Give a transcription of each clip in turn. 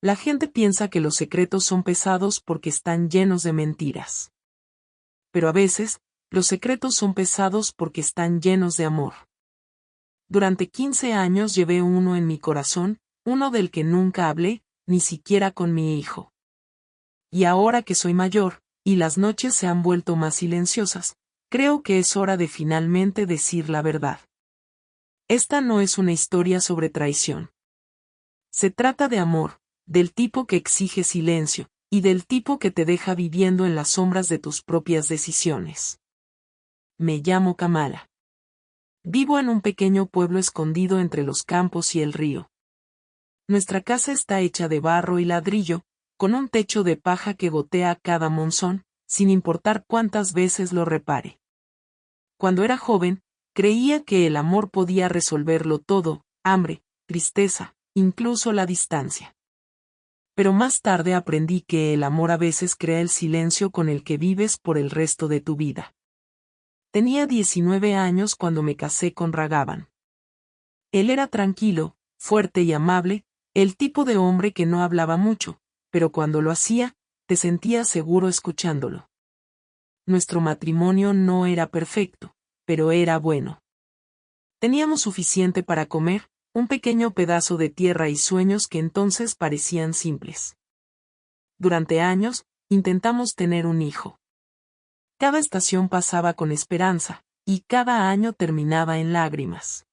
La gente piensa que los secretos son pesados porque están llenos de mentiras. Pero a veces, los secretos son pesados porque están llenos de amor. Durante 15 años llevé uno en mi corazón, uno del que nunca hablé, ni siquiera con mi hijo. Y ahora que soy mayor, y las noches se han vuelto más silenciosas, creo que es hora de finalmente decir la verdad. Esta no es una historia sobre traición. Se trata de amor, del tipo que exige silencio, y del tipo que te deja viviendo en las sombras de tus propias decisiones. Me llamo Kamala. Vivo en un pequeño pueblo escondido entre los campos y el río. Nuestra casa está hecha de barro y ladrillo, con un techo de paja que gotea cada monzón, sin importar cuántas veces lo repare. Cuando era joven, creía que el amor podía resolverlo todo, hambre, tristeza, incluso la distancia. Pero más tarde aprendí que el amor a veces crea el silencio con el que vives por el resto de tu vida. Tenía 19 años cuando me casé con Raghavan. Él era tranquilo, fuerte y amable, el tipo de hombre que no hablaba mucho, pero cuando lo hacía, te sentías seguro escuchándolo. Nuestro matrimonio no era perfecto, pero era bueno. Teníamos suficiente para comer, un pequeño pedazo de tierra y sueños que entonces parecían simples. Durante años, intentamos tener un hijo. Cada estación pasaba con esperanza, y cada año terminaba en lágrimas.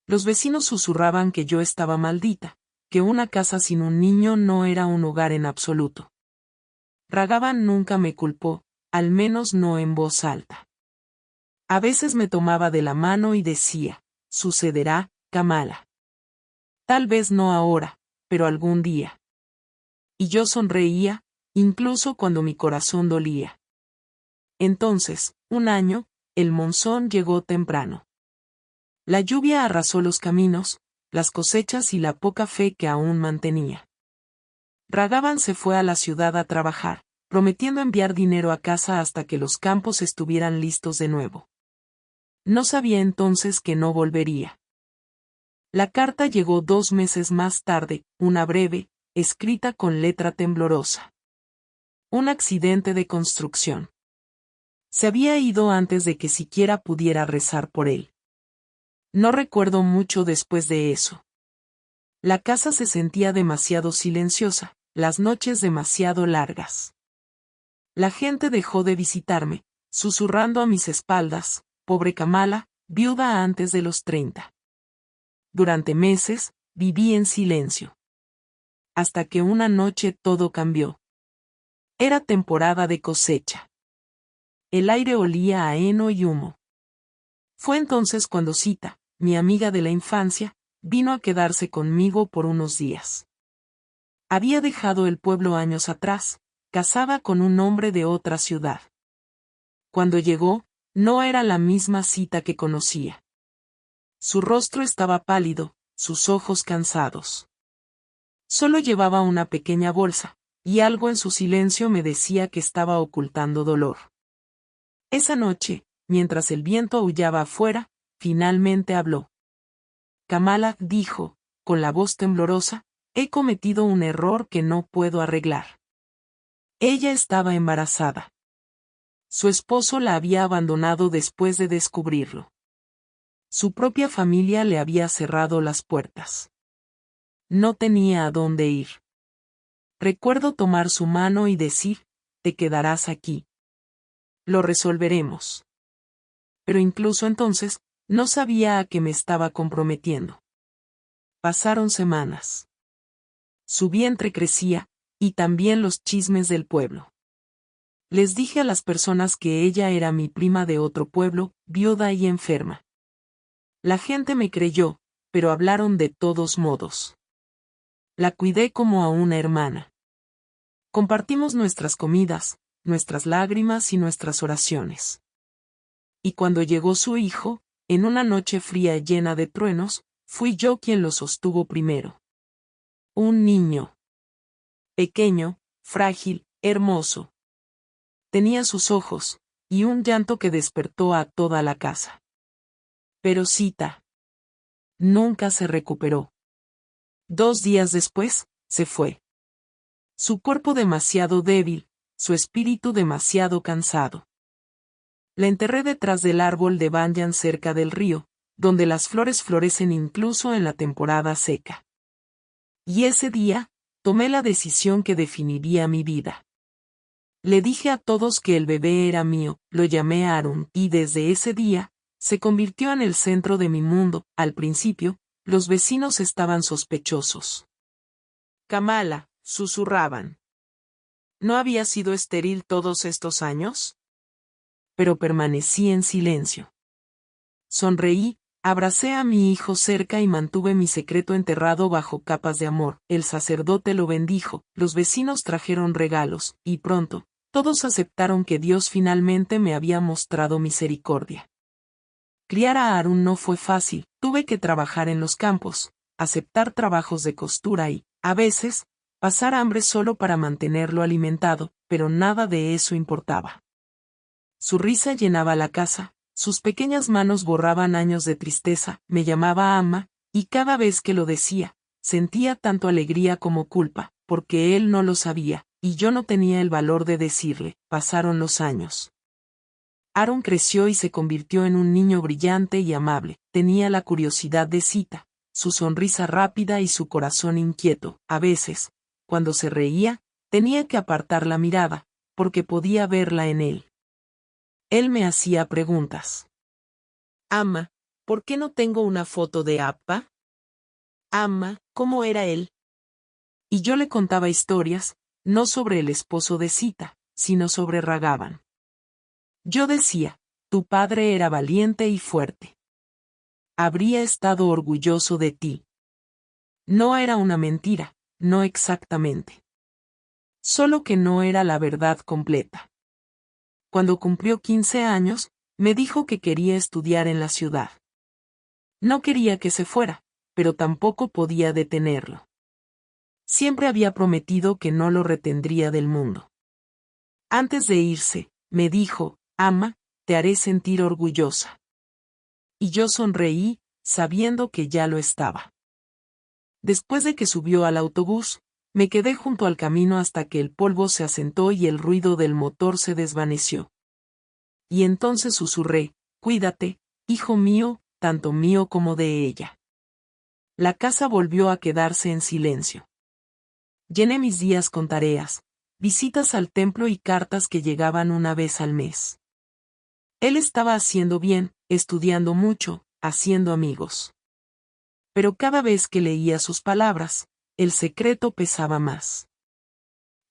Los vecinos susurraban que yo estaba maldita, que una casa sin un niño no era un hogar en absoluto. Raghavan nunca me culpó, al menos no en voz alta. A veces me tomaba de la mano y decía, sucederá, Kamala. Tal vez no ahora, pero algún día. Y yo sonreía, incluso cuando mi corazón dolía. Entonces, un año, el monzón llegó temprano. La lluvia arrasó los caminos, las cosechas y la poca fe que aún mantenía. Raghavan se fue a la ciudad a trabajar, prometiendo enviar dinero a casa hasta que los campos estuvieran listos de nuevo. No sabía entonces que no volvería. La carta llegó 2 meses más tarde, una breve, escrita con letra temblorosa. Un accidente de construcción. Se había ido antes de que siquiera pudiera rezar por él. No recuerdo mucho después de eso. La casa se sentía demasiado silenciosa, las noches demasiado largas. La gente dejó de visitarme, susurrando a mis espaldas, pobre Kamala, viuda antes de los 30. Durante meses, viví en silencio. Hasta que una noche todo cambió. Era temporada de cosecha. El aire olía a heno y humo. Fue entonces cuando Sita, mi amiga de la infancia, vino a quedarse conmigo por unos días. Había dejado el pueblo años atrás, casada con un hombre de otra ciudad. Cuando llegó, no era la misma Sita que conocía. Su rostro estaba pálido, sus ojos cansados. Solo llevaba una pequeña bolsa, y algo en su silencio me decía que estaba ocultando dolor. Esa noche, mientras el viento aullaba afuera, finalmente habló. Kamala dijo, con la voz temblorosa, he cometido un error que no puedo arreglar. Ella estaba embarazada. Su esposo la había abandonado después de descubrirlo. Su propia familia le había cerrado las puertas. No tenía a dónde ir. Recuerdo tomar su mano y decir, te quedarás aquí. Lo resolveremos. Pero incluso entonces, no sabía a qué me estaba comprometiendo. Pasaron semanas. Su vientre crecía, y también los chismes del pueblo. Les dije a las personas que ella era mi prima de otro pueblo, viuda y enferma. La gente me creyó, pero hablaron de todos modos. La cuidé como a una hermana. Compartimos nuestras comidas, nuestras lágrimas y nuestras oraciones. Y cuando llegó su hijo, en una noche fría llena de truenos, fui yo quien lo sostuvo primero. Un niño. Pequeño, frágil, hermoso. Tenía sus ojos, y un llanto que despertó a toda la casa. Pero Sita nunca se recuperó. 2 días después, se fue. Su cuerpo demasiado débil, su espíritu demasiado cansado. La enterré detrás del árbol de banyan cerca del río, donde las flores florecen incluso en la temporada seca. Y ese día, tomé la decisión que definiría mi vida. Le dije a todos que el bebé era mío, lo llamé Aaron, y desde ese día, se convirtió en el centro de mi mundo. Al principio, los vecinos estaban sospechosos. Kamala, susurraban. ¿No había sido estéril todos estos años? Pero permanecí en silencio. Sonreí, abracé a mi hijo cerca y mantuve mi secreto enterrado bajo capas de amor. El sacerdote lo bendijo, los vecinos trajeron regalos, y pronto, todos aceptaron que Dios finalmente me había mostrado misericordia. Criar a Aaron no fue fácil, tuve que trabajar en los campos, aceptar trabajos de costura y, a veces, pasar hambre solo para mantenerlo alimentado, pero nada de eso importaba. Su risa llenaba la casa, sus pequeñas manos borraban años de tristeza, me llamaba Amma, y cada vez que lo decía, sentía tanto alegría como culpa, porque él no lo sabía, y yo no tenía el valor de decirle. Pasaron los años. Aaron creció y se convirtió en un niño brillante y amable, tenía la curiosidad de Sita, su sonrisa rápida y su corazón inquieto. A veces, cuando se reía, tenía que apartar la mirada, porque podía verla en él. Él me hacía preguntas. Amma, ¿por qué no tengo una foto de Appa? Amma, ¿cómo era él? Y yo le contaba historias, no sobre el esposo de Sita, sino sobre Ragavan. Yo decía, tu padre era valiente y fuerte. Habría estado orgulloso de ti. No era una mentira, no exactamente. Solo que no era la verdad completa. Cuando cumplió 15 años, me dijo que quería estudiar en la ciudad. No quería que se fuera, pero tampoco podía detenerlo. Siempre había prometido que no lo retendría del mundo. Antes de irse, me dijo, Amma, te haré sentir orgullosa. Y yo sonreí, sabiendo que ya lo estaba. Después de que subió al autobús, me quedé junto al camino hasta que el polvo se asentó y el ruido del motor se desvaneció. Y entonces susurré, cuídate, hijo mío, tanto mío como de ella. La casa volvió a quedarse en silencio. Llené mis días con tareas, visitas al templo y cartas que llegaban una vez al mes. Él estaba haciendo bien, estudiando mucho, haciendo amigos. Pero cada vez que leía sus palabras, el secreto pesaba más.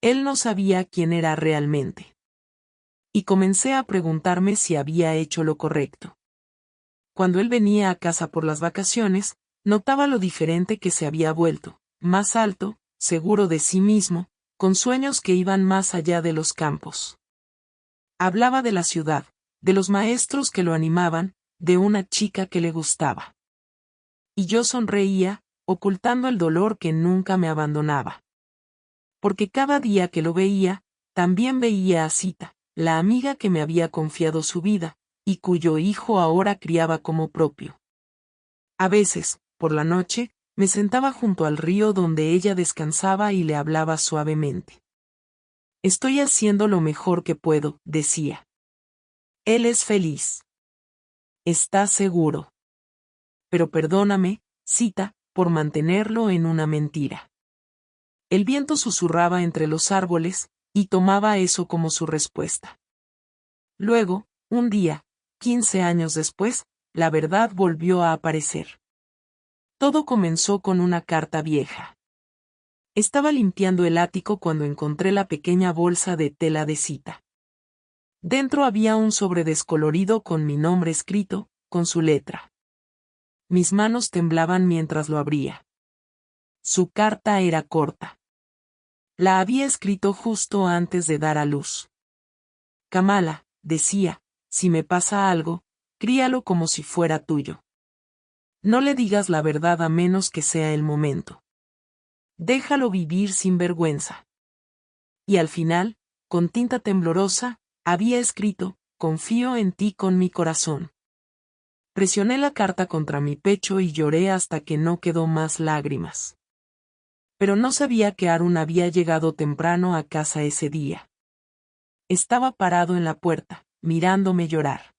Él no sabía quién era realmente. Y comencé a preguntarme si había hecho lo correcto. Cuando él venía a casa por las vacaciones, notaba lo diferente que se había vuelto, más alto, seguro de sí mismo, con sueños que iban más allá de los campos. Hablaba de la ciudad, de los maestros que lo animaban, de una chica que le gustaba. Y yo sonreía, ocultando el dolor que nunca me abandonaba. Porque cada día que lo veía, también veía a Sita, la amiga que me había confiado su vida, y cuyo hijo ahora criaba como propio. A veces, por la noche, me sentaba junto al río donde ella descansaba y le hablaba suavemente. Estoy haciendo lo mejor que puedo, decía. Él es feliz. ¿Estás seguro? Pero perdóname, Sita, por mantenerlo en una mentira. El viento susurraba entre los árboles, y tomaba eso como su respuesta. Luego, un día, 15 años después, la verdad volvió a aparecer. Todo comenzó con una carta vieja. Estaba limpiando el ático cuando encontré la pequeña bolsa de tela de Sita. Dentro había un sobre descolorido con mi nombre escrito, con su letra. Mis manos temblaban mientras lo abría. Su carta era corta. La había escrito justo antes de dar a luz. Kamala, decía, si me pasa algo, críalo como si fuera tuyo. No le digas la verdad a menos que sea el momento. Déjalo vivir sin vergüenza. Y al final, con tinta temblorosa, había escrito, confío en ti con mi corazón. Presioné la carta contra mi pecho y lloré hasta que no quedó más lágrimas. Pero no sabía que Harun había llegado temprano a casa ese día. Estaba parado en la puerta, mirándome llorar.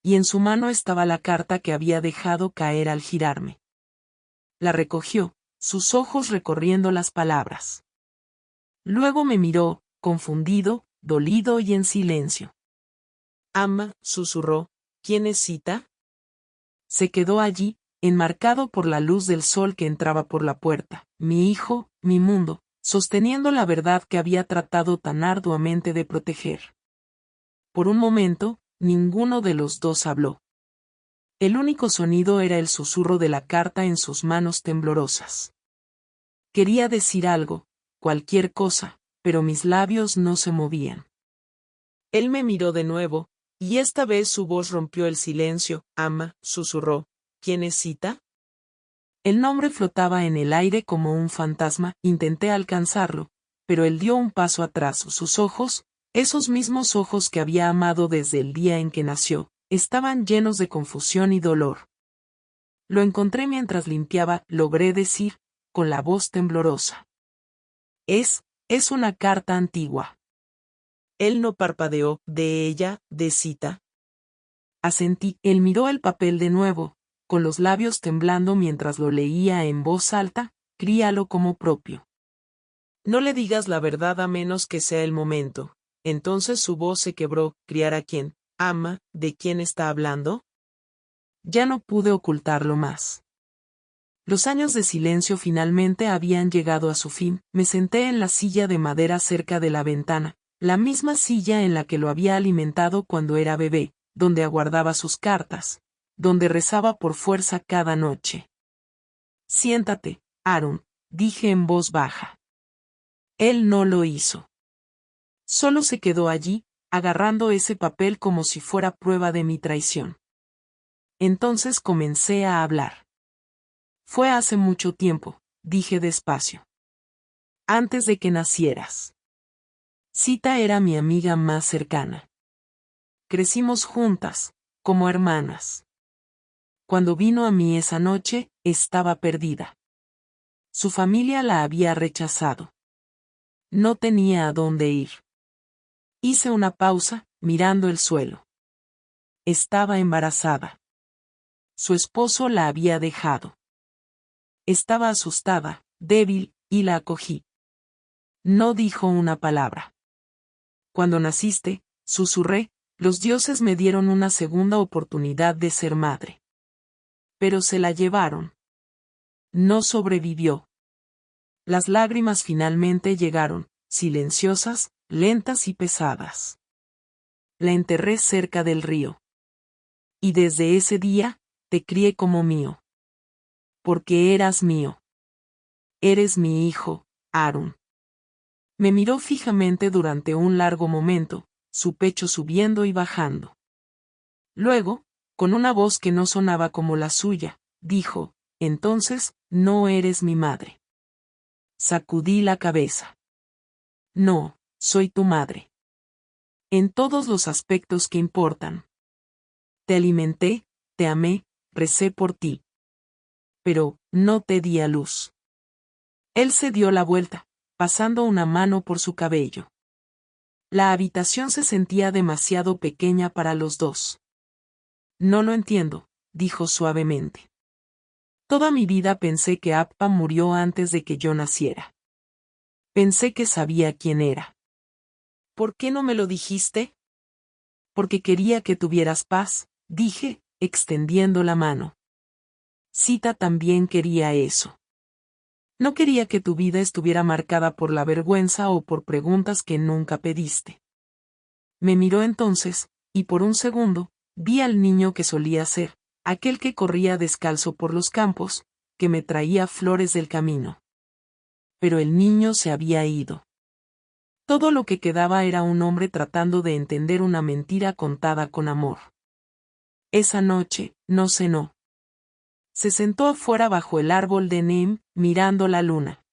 Y en su mano estaba la carta que había dejado caer al girarme. La recogió, sus ojos recorriendo las palabras. Luego me miró, confundido, dolido y en silencio. «Ama», susurró, «¿quién es Sita?» Se quedó allí, enmarcado por la luz del sol que entraba por la puerta, mi hijo, mi mundo, sosteniendo la verdad que había tratado tan arduamente de proteger. Por un momento, ninguno de los dos habló. El único sonido era el susurro de la carta en sus manos temblorosas. Quería decir algo, cualquier cosa, pero mis labios no se movían. Él me miró de nuevo, y esta vez su voz rompió el silencio. «Ama», susurró, «¿quién es Sita?» El nombre flotaba en el aire como un fantasma, intenté alcanzarlo, pero él dio un paso atrás. Sus ojos, esos mismos ojos que había amado desde el día en que nació, estaban llenos de confusión y dolor. Lo encontré mientras limpiaba, logré decir, con la voz temblorosa. Es una carta antigua». Él no parpadeó. «¿De ella, de Sita?» Asentí. Él miró el papel de nuevo, con los labios temblando mientras lo leía en voz alta, «Críalo como propio. No le digas la verdad a menos que sea el momento». Entonces su voz se quebró. «¿Criar a quién? Ama, ¿de quién está hablando?» Ya no pude ocultarlo más. Los años de silencio finalmente habían llegado a su fin. Me senté en la silla de madera cerca de la ventana, la misma silla en la que lo había alimentado cuando era bebé, donde aguardaba sus cartas, donde rezaba por fuerza cada noche. «Siéntate, Harun», dije en voz baja. Él no lo hizo. Solo se quedó allí, agarrando ese papel como si fuera prueba de mi traición. Entonces comencé a hablar. «Fue hace mucho tiempo», dije despacio. «Antes de que nacieras. Sita era mi amiga más cercana. Crecimos juntas, como hermanas. Cuando vino a mí esa noche, estaba perdida. Su familia la había rechazado. No tenía a dónde ir. Hice una pausa, mirando el suelo. Estaba embarazada. Su esposo la había dejado. Estaba asustada, débil, y la acogí. No dijo una palabra. Cuando naciste, susurré, los dioses me dieron una segunda oportunidad de ser madre. Pero se la llevaron. No sobrevivió. Las lágrimas finalmente llegaron, silenciosas, lentas y pesadas. La enterré cerca del río. Y desde ese día, te crié como mío. Porque eras mío. Eres mi hijo, Harun». Me miró fijamente durante un largo momento, su pecho subiendo y bajando. Luego, con una voz que no sonaba como la suya, dijo, «Entonces, no eres mi madre». Sacudí la cabeza. «No, soy tu madre. En todos los aspectos que importan. Te alimenté, te amé, recé por ti. Pero, no te di a luz». Él se dio la vuelta, pasando una mano por su cabello. La habitación se sentía demasiado pequeña para los dos. «No lo entiendo», dijo suavemente. «Toda mi vida pensé que Appa murió antes de que yo naciera. Pensé que sabía quién era». «¿Por qué no me lo dijiste?» «Porque quería que tuvieras paz», dije, extendiendo la mano. Sita también quería eso. No quería que tu vida estuviera marcada por la vergüenza o por preguntas que nunca pediste. Me miró entonces, y por un segundo, vi al niño que solía ser, aquel que corría descalzo por los campos, que me traía flores del camino. Pero el niño se había ido. Todo lo que quedaba era un hombre tratando de entender una mentira contada con amor. Esa noche, no cenó. Se sentó afuera bajo el árbol de Neem, mirando la luna.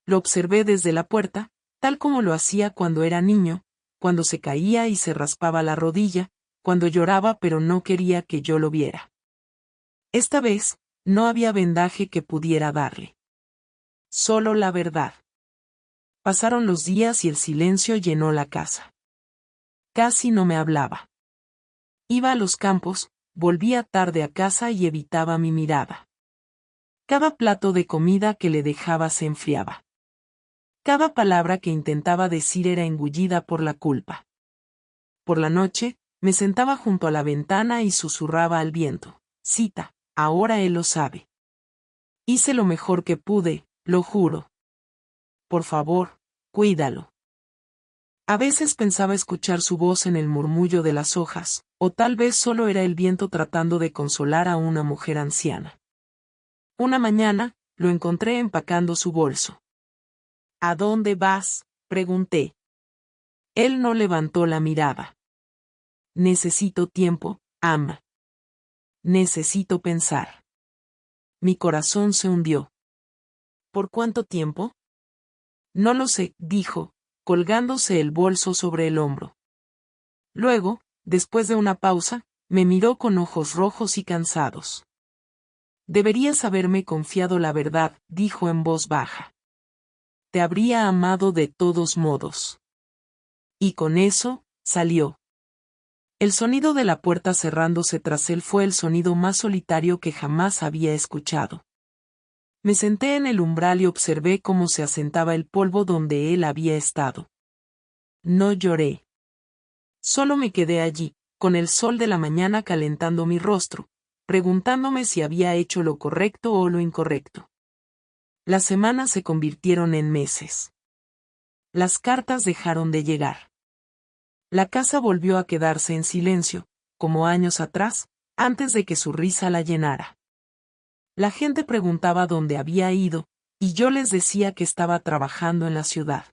Lo observé desde la puerta, tal como lo hacía cuando era niño, cuando se caía y se raspaba la rodilla, cuando lloraba pero no quería que yo lo viera. Esta vez, no había vendaje que pudiera darle. solo la verdad. Pasaron los días y el silencio llenó la casa. Casi no me hablaba. Iba a los campos, volvía tarde a casa y evitaba mi mirada. Cada plato de comida que le dejaba se enfriaba. Cada palabra que intentaba decir era engullida por la culpa. Por la noche, me sentaba junto a la ventana y susurraba al viento: Sita, ahora él lo sabe. Hice lo mejor que pude, lo juro. Por favor, cuídalo. A veces pensaba escuchar su voz en el murmullo de las hojas, o tal vez solo era el viento tratando de consolar a una mujer anciana. Una mañana, lo encontré empacando su bolso. ¿A dónde vas?, pregunté. Él no levantó la mirada. Necesito tiempo, ama. Necesito pensar. Mi corazón se hundió. ¿Por cuánto tiempo? No lo sé, dijo, colgándose el bolso sobre el hombro. Luego, después de una pausa, me miró con ojos rojos y cansados. Deberías haberme confiado la verdad, dijo en voz baja. Te habría amado de todos modos. Y con eso, salió. El sonido de la puerta cerrándose tras él fue el sonido más solitario que jamás había escuchado. Me senté en el umbral y observé cómo se asentaba el polvo donde él había estado. No lloré. Solo me quedé allí, con el sol de la mañana calentando mi rostro, preguntándome si había hecho lo correcto o lo incorrecto. Las semanas se convirtieron en meses. Las cartas dejaron de llegar. La casa volvió a quedarse en silencio, como años atrás, antes de que su risa la llenara. La gente preguntaba dónde había ido, y yo les decía que estaba trabajando en la ciudad.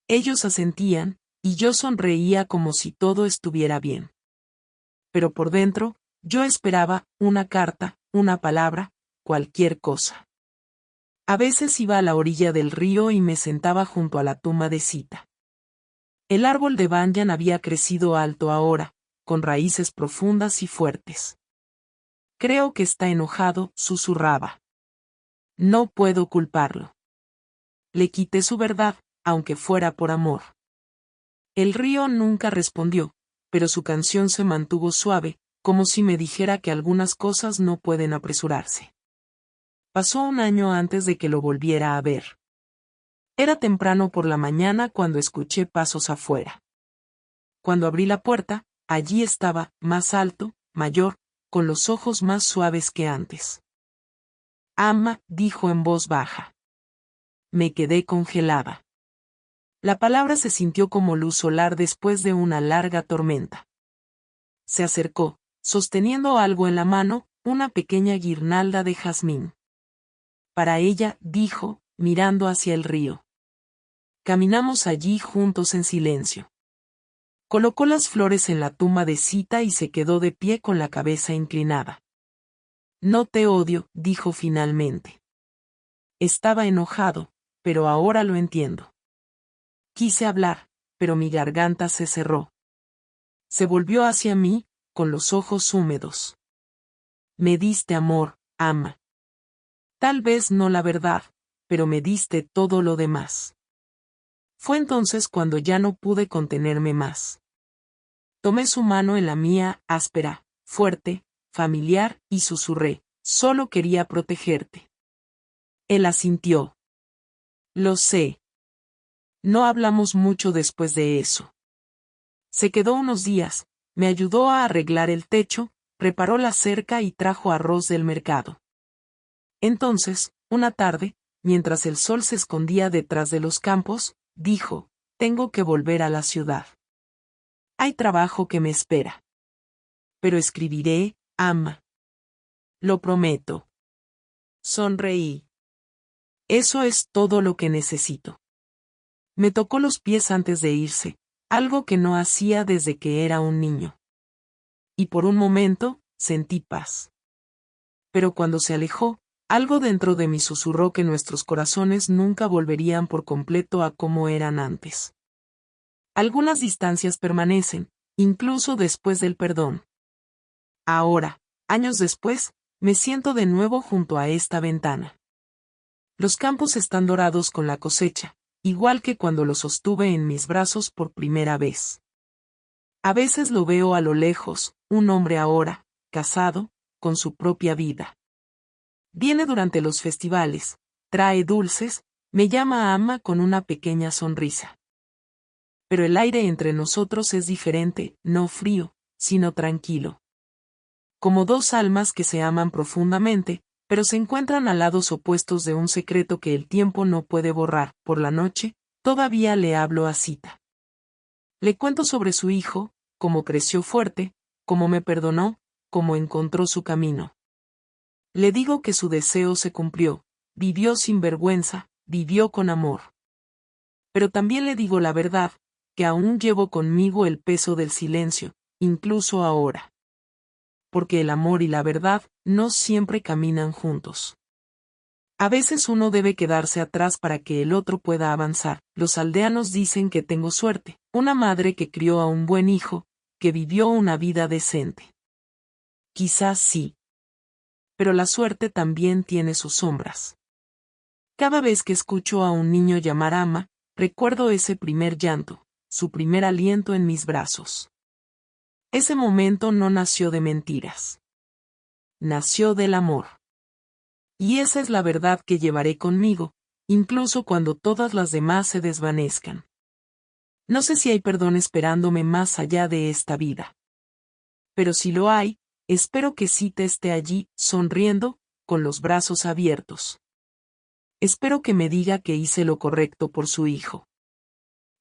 Ellos asentían, y yo sonreía como si todo estuviera bien. Pero por dentro, yo esperaba una carta, una palabra, cualquier cosa. A veces iba a la orilla del río y me sentaba junto a la tumba de Sita. El árbol de banyan había crecido alto ahora, con raíces profundas y fuertes. Creo que está enojado, susurraba. No puedo culparlo. Le quité su verdad, aunque fuera por amor. El río nunca respondió, pero su canción se mantuvo suave, como si me dijera que algunas cosas no pueden apresurarse. Pasó un año antes de que lo volviera a ver. Era temprano por la mañana cuando escuché pasos afuera. Cuando abrí la puerta, allí estaba, más alto, mayor, con los ojos más suaves que antes. Ama, dijo en voz baja. Me quedé congelada. La palabra se sintió como luz solar después de una larga tormenta. Se acercó, sosteniendo algo en la mano, una pequeña guirnalda de jazmín. Para ella, dijo, mirando hacia el río. Caminamos allí juntos en silencio. Colocó las flores en la tumba de Sita y se quedó de pie con la cabeza inclinada. No te odio, dijo finalmente. Estaba enojado, pero ahora lo entiendo. Quise hablar, pero mi garganta se cerró. Se volvió hacia mí, con los ojos húmedos. Me diste amor, ama. Tal vez no la verdad, pero me diste todo lo demás. Fue entonces cuando ya no pude contenerme más. Tomé su mano en la mía, áspera, fuerte, familiar, y susurré: solo quería protegerte. Él asintió. Lo sé. No hablamos mucho después de eso. Se quedó unos días, me ayudó a arreglar el techo, preparó la cerca y trajo arroz del mercado. Entonces, una tarde, mientras el sol se escondía detrás de los campos, dijo: tengo que volver a la ciudad. Hay trabajo que me espera. Pero escribiré, ama. Lo prometo. Sonreí. Eso es todo lo que necesito. Me tocó los pies antes de irse, algo que no hacía desde que era un niño. Y por un momento, sentí paz. Pero cuando se alejó, algo dentro de mí susurró que nuestros corazones nunca volverían por completo a como eran antes. Algunas distancias permanecen, incluso después del perdón. Ahora, años después, me siento de nuevo junto a esta ventana. Los campos están dorados con la cosecha, igual que cuando lo sostuve en mis brazos por primera vez. A veces lo veo a lo lejos, un hombre ahora, casado, con su propia vida. Viene durante los festivales, trae dulces, me llama ama con una pequeña sonrisa. Pero el aire entre nosotros es diferente, no frío, sino tranquilo. Como dos almas que se aman profundamente, pero se encuentran a lados opuestos de un secreto que el tiempo no puede borrar. Por la noche, todavía le hablo a Sita. Le cuento sobre su hijo, cómo creció fuerte, cómo me perdonó, cómo encontró su camino. Le digo que su deseo se cumplió, vivió sin vergüenza, vivió con amor. Pero también le digo la verdad, que aún llevo conmigo el peso del silencio, incluso ahora. Porque el amor y la verdad no siempre caminan juntos. A veces uno debe quedarse atrás para que el otro pueda avanzar. Los aldeanos dicen que tengo suerte, una madre que crió a un buen hijo, que vivió una vida decente. Quizás sí. Pero la suerte también tiene sus sombras. Cada vez que escucho a un niño llamar ama, recuerdo ese primer llanto, su primer aliento en mis brazos. Ese momento no nació de mentiras. Nació del amor. Y esa es la verdad que llevaré conmigo, incluso cuando todas las demás se desvanezcan. No sé si hay perdón esperándome más allá de esta vida. Pero si lo hay, espero que Sita esté allí, sonriendo, con los brazos abiertos. Espero que me diga que hice lo correcto por su hijo.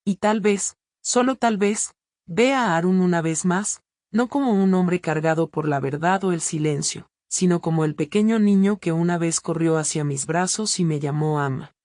Y tal vez, solo tal vez, vea a Arun una vez más, no como un hombre cargado por la verdad o el silencio, sino como el pequeño niño que una vez corrió hacia mis brazos y me llamó ama.